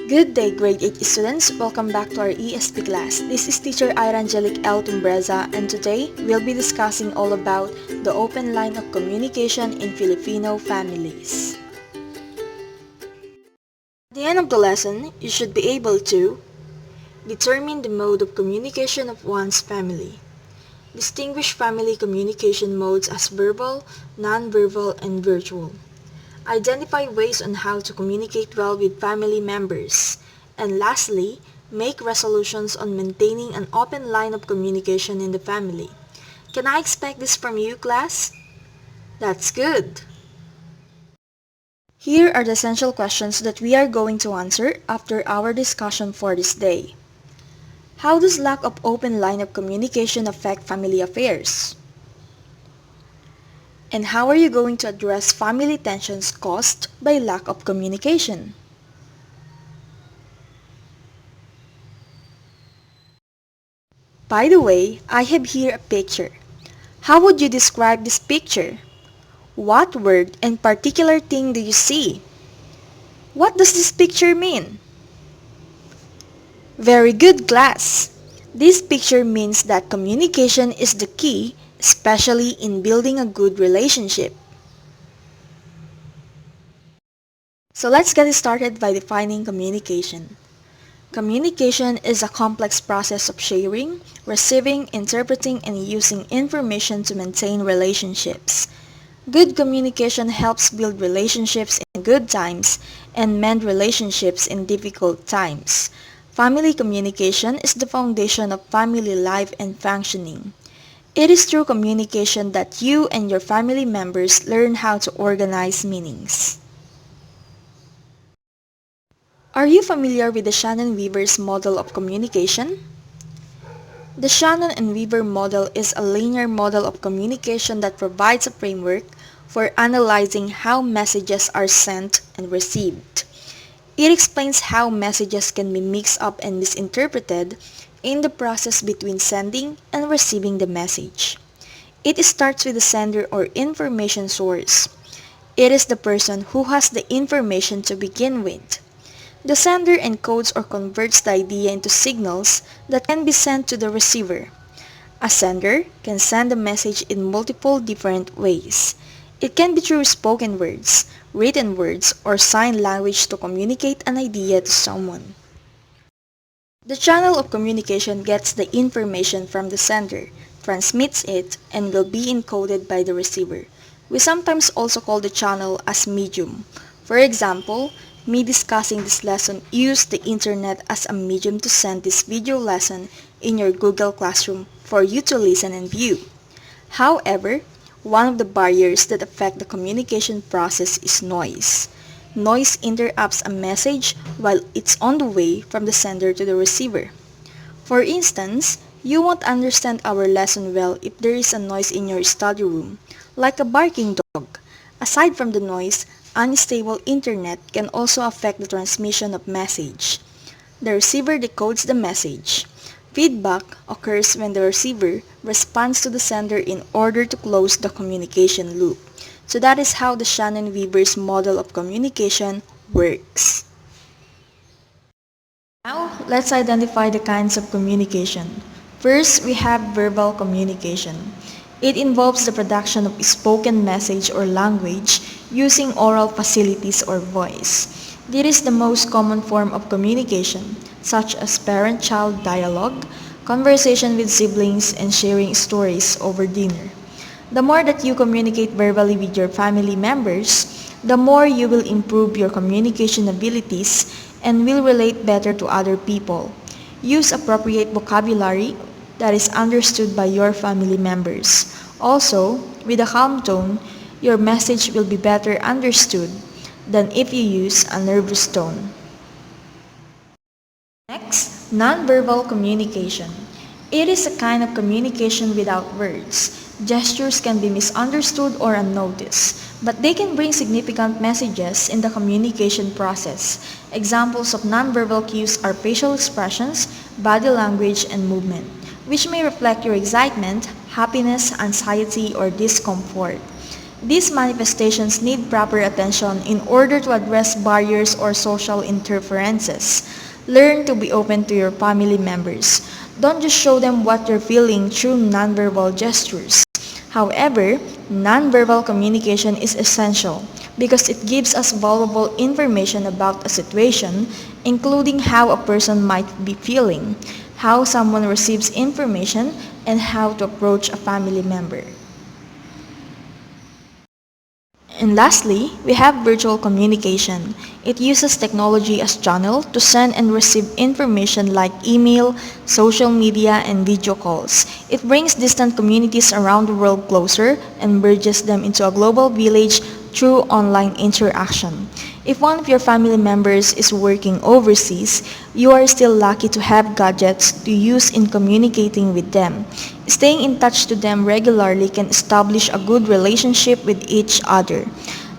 Good day, grade 8 students. Welcome back to our ESP class. This is teacher Irangelic L. Tumbreza, and today we'll be discussing all about the open line of communication in Filipino families. At the end of the lesson, you should be able to determine the mode of communication of one's family. Distinguish family communication modes as verbal, nonverbal, and virtual. Identify ways on how to communicate well with family members. And lastly, make resolutions on maintaining an open line of communication in the family. Can I expect this from you, class? That's good! Here are the essential questions that we are going to answer after our discussion for this day. How does lack of open line of communication affect family affairs? And how are you going to address family tensions caused by lack of communication? By the way, I have here a picture. How would you describe this picture? What word and particular thing do you see? What does this picture mean? Very good, class! This picture means that communication is the key, especially in building a good relationship. So let's get started by defining communication. Communication is a complex process of sharing, receiving, interpreting, and using information to maintain relationships. Good communication helps build relationships in good times and mend relationships in difficult times. Family communication is the foundation of family life and functioning. It is through communication that you and your family members learn how to organize meanings. Are you familiar with the Shannon-Weaver's model of communication? The Shannon and Weaver model is a linear model of communication that provides a framework for analyzing how messages are sent and received. It explains how messages can be mixed up and misinterpreted in the process between sending and receiving the message. It starts with the sender or information source. It is the person who has the information to begin with. The sender encodes or converts the idea into signals that can be sent to the receiver. A sender can send a message in multiple different ways. It can be through spoken words, written words, or sign language to communicate an idea to someone. The channel of communication gets the information from the sender, transmits it, and will be encoded by the receiver. We sometimes also call the channel as medium. For example, me discussing this lesson used the internet as a medium to send this video lesson in your Google Classroom for you to listen and view. However, one of the barriers that affect the communication process is noise. Noise interrupts a message while it's on the way from the sender to the receiver. For instance, you won't understand our lesson well if there is a noise in your study room, like a barking dog. Aside from the noise, unstable internet can also affect the transmission of message. The receiver decodes the message. Feedback occurs when the receiver responds to the sender in order to close the communication loop. So that is how the Shannon-Weaver's model of communication works. Now, let's identify the kinds of communication. First, we have verbal communication. It involves the production of spoken message or language using oral facilities or voice. This is the most common form of communication, such as parent-child dialogue, conversation with siblings, and sharing stories over dinner. The more that you communicate verbally with your family members, the more you will improve your communication abilities and will relate better to other people. Use appropriate vocabulary that is understood by your family members. Also, with a calm tone, your message will be better understood than if you use a nervous tone. Next, nonverbal communication. It is a kind of communication without words. Gestures can be misunderstood or unnoticed, but they can bring significant messages in the communication process. Examples of nonverbal cues are facial expressions, body language, and movement, which may reflect your excitement, happiness, anxiety, or discomfort. These manifestations need proper attention in order to address barriers or social interferences. Learn to be open to your family members. Don't just show them what you're feeling through nonverbal gestures. However, nonverbal communication is essential because it gives us valuable information about a situation, including how a person might be feeling, how someone receives information, and how to approach a family member. And lastly, we have virtual communication. It uses technology as channel to send and receive information like email, social media, and video calls. It brings distant communities around the world closer and bridges them into a global village through online interaction. If one of your family members is working overseas, you are still lucky to have gadgets to use in communicating with them. Staying in touch to them regularly can establish a good relationship with each other.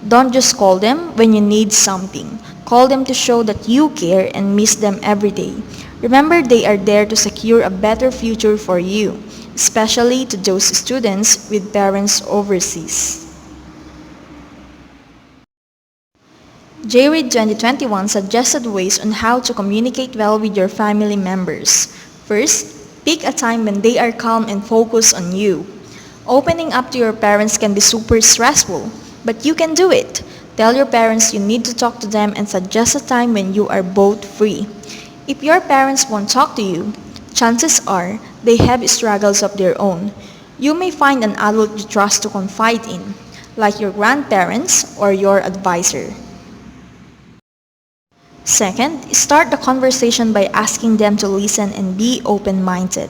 Don't just call them when you need something. Call them to show that you care and miss them every day. Remember, they are there to secure a better future for you, especially to those students with parents overseas. JRead 2021 suggested ways on how to communicate well with your family members. First, pick a time when they are calm and focused on you. Opening up to your parents can be super stressful, but you can do it. Tell your parents you need to talk to them and suggest a time when you are both free. If your parents won't talk to you, chances are they have struggles of their own. You may find an adult you trust to confide in, like your grandparents or your advisor. Second, start the conversation by asking them to listen and be open-minded.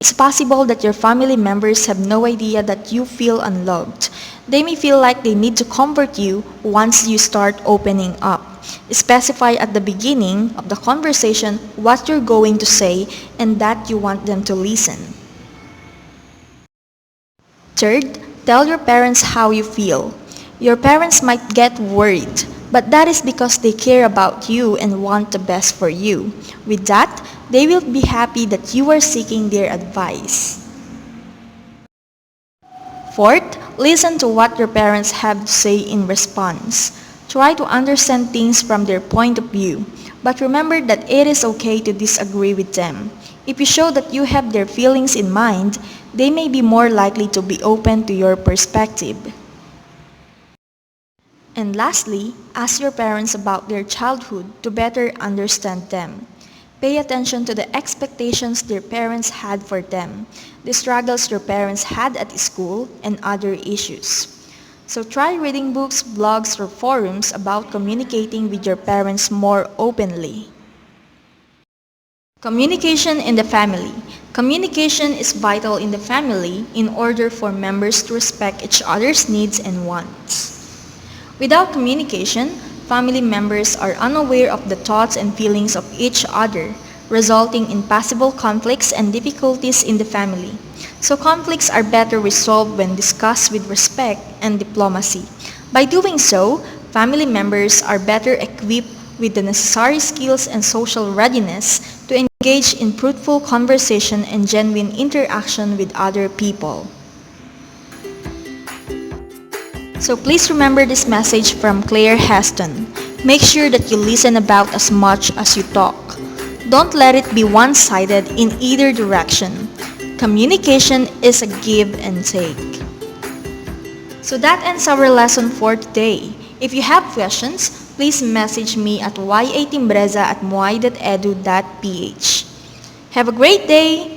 It's possible that your family members have no idea that you feel unloved. They may feel like they need to comfort you once you start opening up. Specify at the beginning of the conversation what you're going to say and that you want them to listen. Third, tell your parents how you feel. Your parents might get worried, but that is because they care about you and want the best for you. With that, they will be happy that you are seeking their advice. Fourth, listen to what your parents have to say in response. Try to understand things from their point of view, but remember that it is okay to disagree with them. If you show that you have their feelings in mind, they may be more likely to be open to your perspective. And lastly, ask your parents about their childhood to better understand them. Pay attention to the expectations their parents had for them, the struggles their parents had at school, and other issues. So try reading books, blogs, or forums about communicating with your parents more openly. Communication in the family. Communication is vital in the family in order for members to respect each other's needs and wants. Without communication, family members are unaware of the thoughts and feelings of each other, resulting in possible conflicts and difficulties in the family. So conflicts are better resolved when discussed with respect and diplomacy. By doing so, family members are better equipped with the necessary skills and social readiness to engage in fruitful conversation and genuine interaction with other people. So please remember this message from Claire Heston. Make sure that you listen about as much as you talk. Don't let it be one-sided in either direction. Communication is a give and take. So that ends our lesson for today. If you have questions, please message me at yatimbreza@muay.edu.ph. Have a great day!